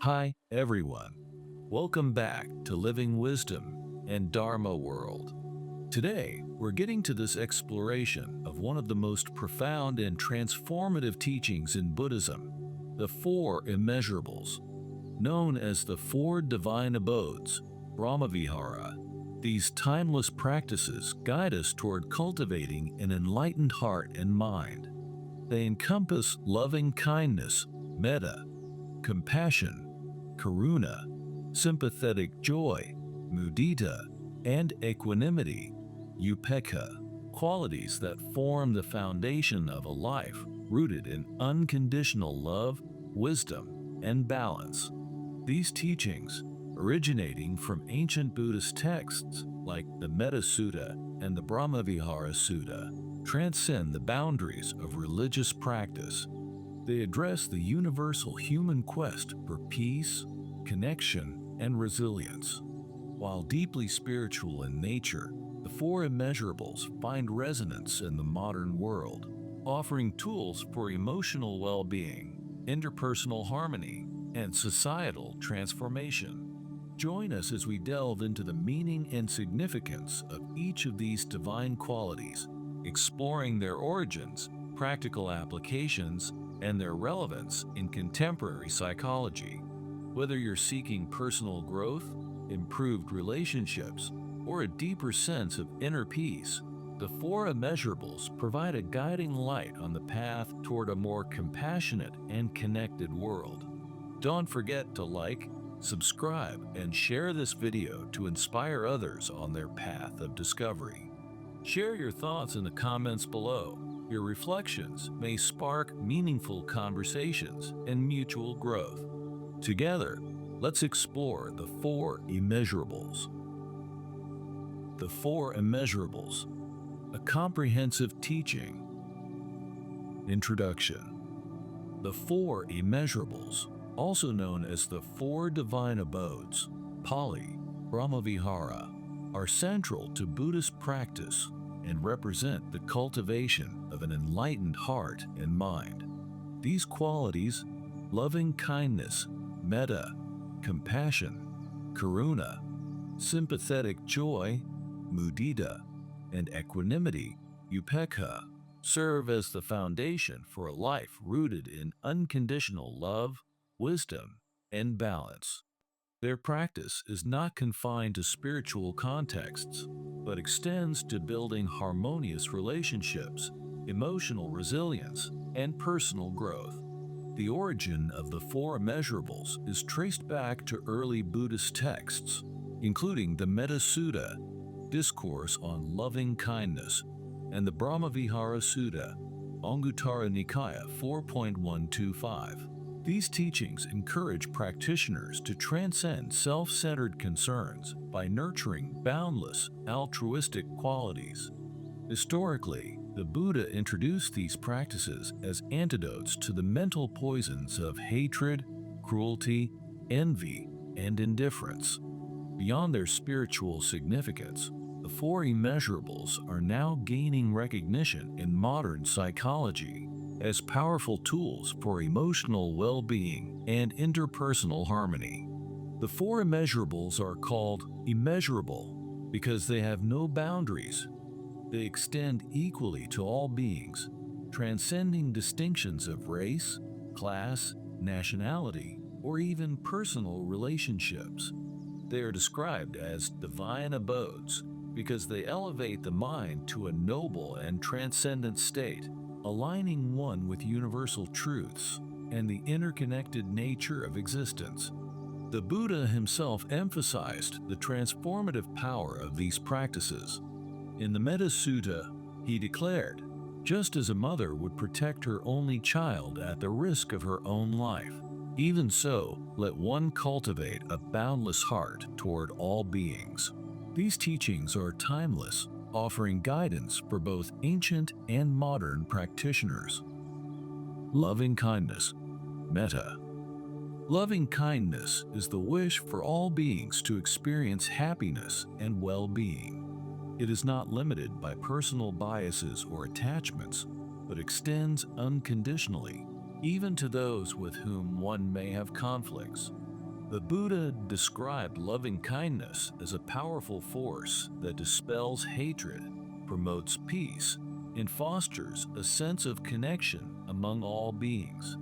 Hi, everyone. Welcome back to Living Wisdom and Dharma World. Today, we're getting to this exploration of one of the most profound and transformative teachings in Buddhism, the Four Immeasurables. Known as the Four Divine Abodes, Brahmavihārā, these timeless practices guide us toward cultivating an enlightened heart and mind. They encompass loving kindness, metta, compassion, Karuṇā, sympathetic joy, Muditā, and equanimity, Upekkhā, qualities that form the foundation of a life rooted in unconditional love, wisdom, and balance. These teachings, originating from ancient Buddhist texts like the Metta Sutta and the Brahmavihārā Sutta, transcend the boundaries of religious practice. They address the universal human quest for peace, connection, and resilience. While deeply spiritual in nature, the Four Immeasurables find resonance in the modern world, offering tools for emotional well-being, interpersonal harmony, and societal transformation. Join us as we delve into the meaning and significance of each of these divine qualities, exploring their origins, practical applications, and their relevance in contemporary psychology. Whether you're seeking personal growth, improved relationships, or a deeper sense of inner peace, the Four Immeasurables provide a guiding light on the path toward a more compassionate and connected world. Don't forget to like, subscribe, and share this video to inspire others on their path of discovery. Share your thoughts in the comments below. Your reflections may spark meaningful conversations and mutual growth. Together, let's explore the Four Immeasurables. The Four Immeasurables, a comprehensive teaching. Introduction. The Four Immeasurables, also known as the Four Divine Abodes, Pali, Brahmavihārā, are central to Buddhist practice and represent the cultivation of an enlightened heart and mind. These qualities, loving kindness, metta, compassion, Karuṇā, sympathetic joy, Muditā, and equanimity, Upekkhā, serve as the foundation for a life rooted in unconditional love, wisdom, and balance. Their practice is not confined to spiritual contexts, but extends to building harmonious relationships, emotional resilience, and personal growth. The origin of the Four Immeasurables is traced back to early Buddhist texts, including the Metta Sutta, Discourse on Loving Kindness, and the Brahmavihārā Sutta, Anguttara Nikāya 4.125. These teachings encourage practitioners to transcend self-centered concerns by nurturing boundless, altruistic qualities. Historically, the Buddha introduced these practices as antidotes to the mental poisons of hatred, cruelty, envy, and indifference. Beyond their spiritual significance, the Four Immeasurables are now gaining recognition in modern psychology as powerful tools for emotional well-being and interpersonal harmony. The Four Immeasurables are called immeasurable because they have no boundaries. They extend equally to all beings, transcending distinctions of race, class, nationality, or even personal relationships. They are described as divine abodes because they elevate the mind to a noble and transcendent state, aligning one with universal truths and the interconnected nature of existence. The Buddha himself emphasized the transformative power of these practices. In the Metta Sutta, he declared, "Just as a mother would protect her only child at the risk of her own life, even so, let one cultivate a boundless heart toward all beings." These teachings are timeless, offering guidance for both ancient and modern practitioners. Loving kindness, metta. Loving kindness is the wish for all beings to experience happiness and well-being. It is not limited by personal biases or attachments, but extends unconditionally, even to those with whom one may have conflicts. The Buddha described loving kindness as a powerful force that dispels hatred, promotes peace, and fosters a sense of connection among all beings.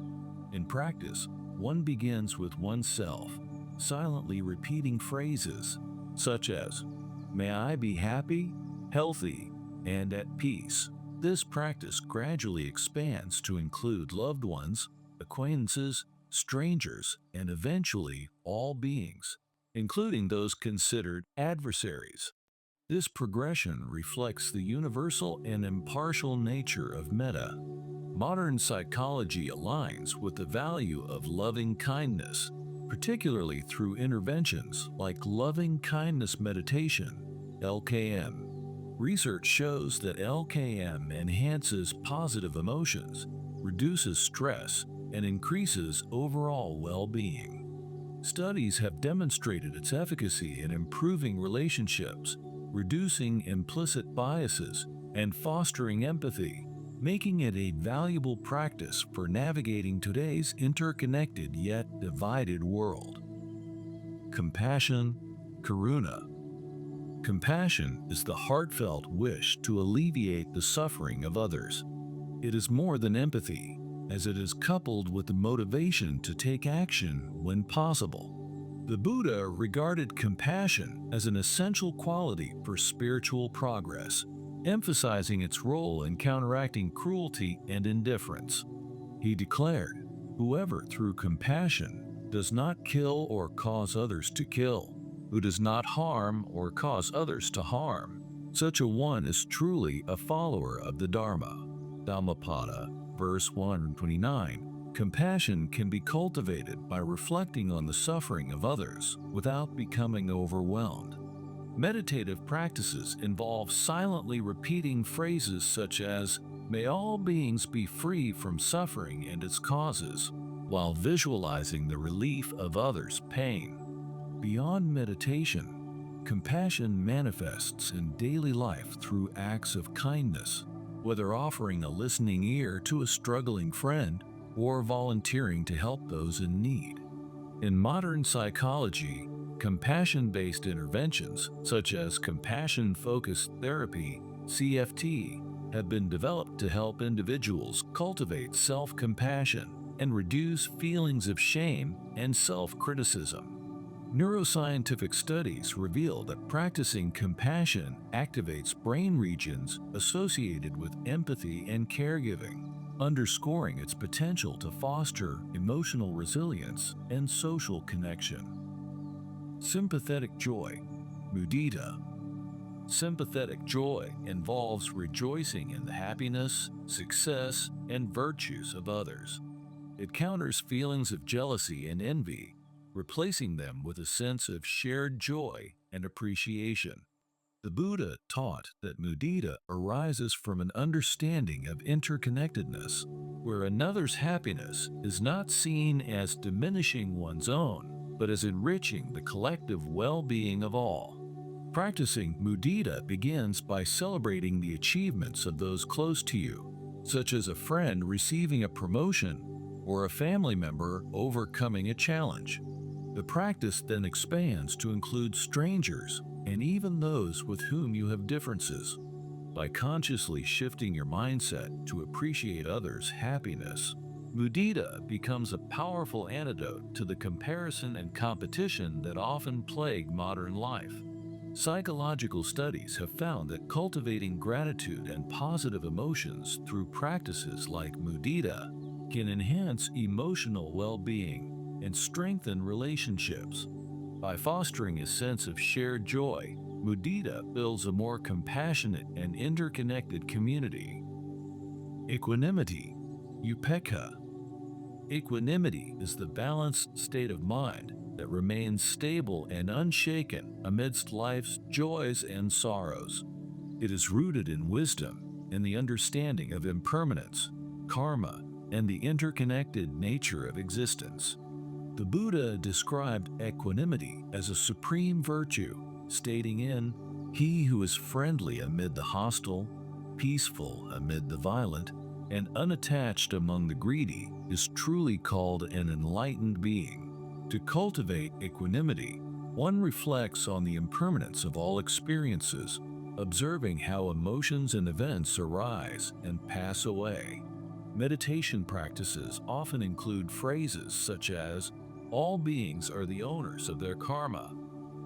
In practice, one begins with oneself, silently repeating phrases such as, "May I be happy, healthy, and at peace." This practice gradually expands to include loved ones, acquaintances, strangers, and eventually all beings, including those considered adversaries. This progression reflects the universal and impartial nature of metta. Modern psychology aligns with the value of loving kindness, particularly through interventions like loving kindness meditation, LKM. Research shows that LKM enhances positive emotions, reduces stress, and increases overall well-being. Studies have demonstrated its efficacy in improving relationships, reducing implicit biases, and fostering empathy, making it a valuable practice for navigating today's interconnected yet divided world. Compassion, Karuṇā. Compassion is the heartfelt wish to alleviate the suffering of others. It is more than empathy, as it is coupled with the motivation to take action when possible. The Buddha regarded compassion as an essential quality for spiritual progress, emphasizing its role in counteracting cruelty and indifference. He declared, "Whoever through compassion does not kill or cause others to kill, who does not harm or cause others to harm, such a one is truly a follower of the Dharma." Dhammapada, verse 129. Compassion can be cultivated by reflecting on the suffering of others without becoming overwhelmed. Meditative practices involve silently repeating phrases such as, "May all beings be free from suffering and its causes," while visualizing the relief of others' pain. Beyond meditation, compassion manifests in daily life through acts of kindness, whether offering a listening ear to a struggling friend or volunteering to help those in need. In modern psychology, compassion-based interventions, such as compassion-focused therapy, CFT, have been developed to help individuals cultivate self-compassion and reduce feelings of shame and self-criticism. Neuroscientific studies reveal that practicing compassion activates brain regions associated with empathy and caregiving, underscoring its potential to foster emotional resilience and social connection. Sympathetic joy, Muditā. Sympathetic joy involves rejoicing in the happiness, success, and virtues of others. It counters feelings of jealousy and envy, replacing them with a sense of shared joy and appreciation. The Buddha taught that mudita arises from an understanding of interconnectedness, where another's happiness is not seen as diminishing one's own, but as enriching the collective well-being of all. Practicing mudita begins by celebrating the achievements of those close to you, such as a friend receiving a promotion or a family member overcoming a challenge. The practice then expands to include strangers and even those with whom you have differences. By consciously shifting your mindset to appreciate others' happiness, mudita becomes a powerful antidote to the comparison and competition that often plague modern life. Psychological studies have found that cultivating gratitude and positive emotions through practices like mudita can enhance emotional well-being and strengthen relationships. By fostering a sense of shared joy, mudita builds a more compassionate and interconnected community. Equanimity, Upekkhā. Equanimity is the balanced state of mind that remains stable and unshaken amidst life's joys and sorrows. It is rooted in wisdom and the understanding of impermanence, karma, and the interconnected nature of existence. The Buddha described equanimity as a supreme virtue, stating "He who is friendly amid the hostile, peaceful amid the violent, and unattached among the greedy is truly called an enlightened being." To cultivate equanimity, one reflects on the impermanence of all experiences, observing how emotions and events arise and pass away. Meditation practices often include phrases such as, "All beings are the owners of their karma.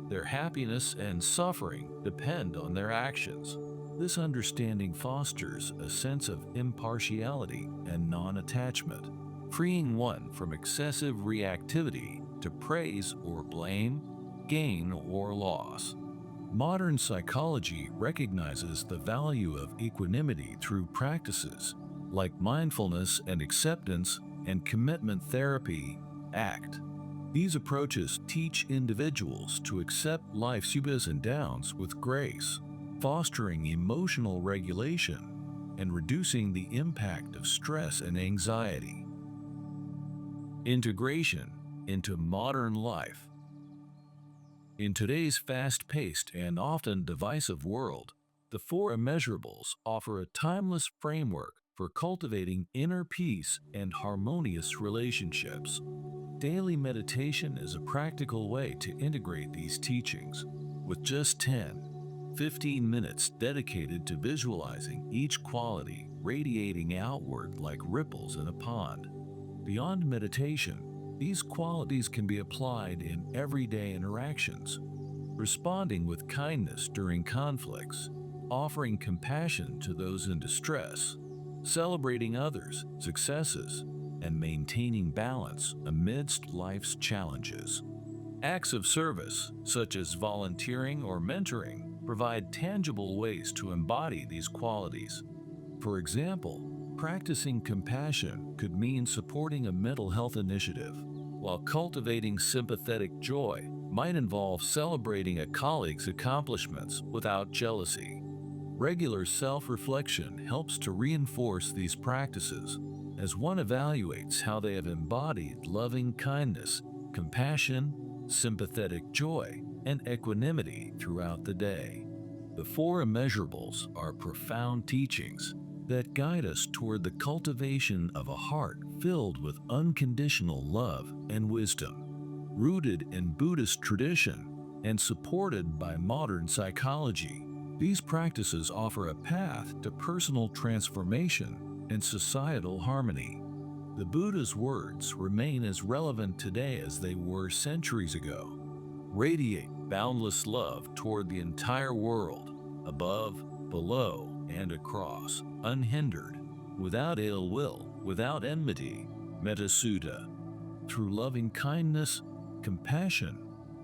Their happiness and suffering depend on their actions." This understanding fosters a sense of impartiality and non-attachment, freeing one from excessive reactivity to praise or blame, gain or loss. Modern psychology recognizes the value of equanimity through practices like mindfulness and acceptance and commitment therapy, ACT. These approaches teach individuals to accept life's ups and downs with grace, fostering emotional regulation and reducing the impact of stress and anxiety. Integration into modern life. In today's fast-paced and often divisive world, the Four Immeasurables offer a timeless framework for cultivating inner peace and harmonious relationships. Daily meditation is a practical way to integrate these teachings, with just 10-15 minutes dedicated to visualizing each quality radiating outward like ripples in a pond. Beyond meditation, these qualities can be applied in everyday interactions, responding with kindness during conflicts, offering compassion to those in distress, celebrating others' successes, and maintaining balance amidst life's challenges. Acts of service, such as volunteering or mentoring, provide tangible ways to embody these qualities. For example, practicing compassion could mean supporting a mental health initiative, while cultivating sympathetic joy might involve celebrating a colleague's accomplishments without jealousy. Regular self-reflection helps to reinforce these practices as one evaluates how they have embodied loving kindness, compassion, sympathetic joy, and equanimity throughout the day. The Four Immeasurables are profound teachings that guide us toward the cultivation of a heart filled with unconditional love and wisdom. Rooted in Buddhist tradition and supported by modern psychology, these practices offer a path to personal transformation and societal harmony. The Buddha's words remain as relevant today as they were centuries ago. Radiate boundless love toward the entire world, above, below, and across, unhindered, without ill will, without enmity, Metta Sutta. Through loving kindness, compassion,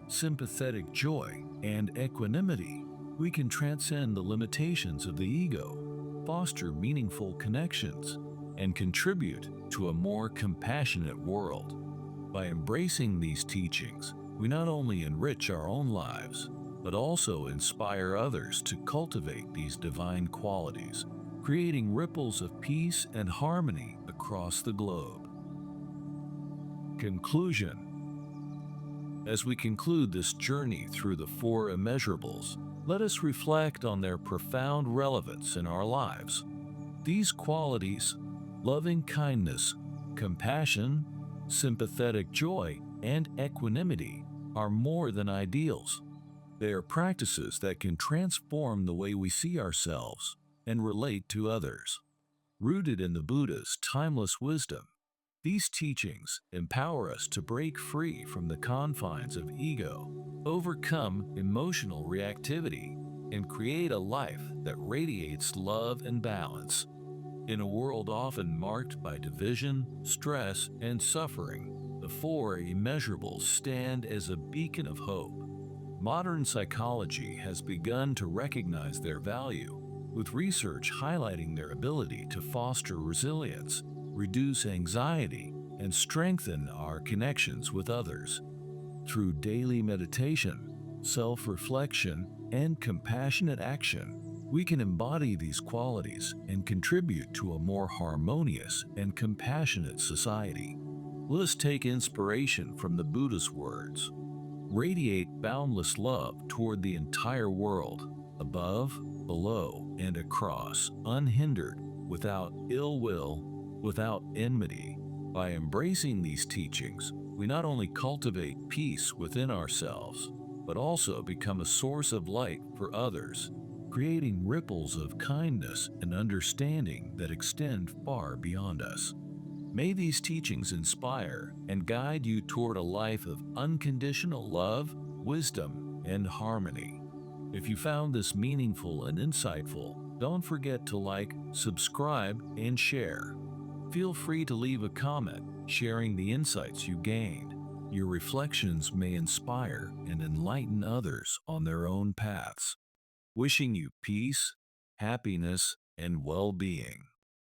sympathetic joy, and equanimity, we can transcend the limitations of the ego, foster meaningful connections, and contribute to a more compassionate world. By embracing these teachings, we not only enrich our own lives, but also inspire others to cultivate these divine qualities, creating ripples of peace and harmony across the globe. Conclusion. As we conclude this journey through the Four Immeasurables, let us reflect on their profound relevance in our lives. These qualities, loving kindness, compassion, sympathetic joy, and equanimity, are more than ideals. They are practices that can transform the way we see ourselves and relate to others. Rooted in the Buddha's timeless wisdom, these teachings empower us to break free from the confines of ego, overcome emotional reactivity, and create a life that radiates love and balance. In a world often marked by division, stress, and suffering, the Four Immeasurables stand as a beacon of hope. Modern psychology has begun to recognize their value, with research highlighting their ability to foster resilience, reduce anxiety, and strengthen our connections with others. Through daily meditation, self-reflection, and compassionate action, we can embody these qualities and contribute to a more harmonious and compassionate society. Let us take inspiration from the Buddha's words. Radiate boundless love toward the entire world, above, below, and across, unhindered, without ill will, without enmity. By embracing these teachings, we not only cultivate peace within ourselves, but also become a source of light for others, creating ripples of kindness and understanding that extend far beyond us. May these teachings inspire and guide you toward a life of unconditional love, wisdom, and harmony. If you found this meaningful and insightful, don't forget to like, subscribe, and share. Feel free to leave a comment sharing the insights you gained. Your reflections may inspire and enlighten others on their own paths. Wishing you peace, happiness, and well-being.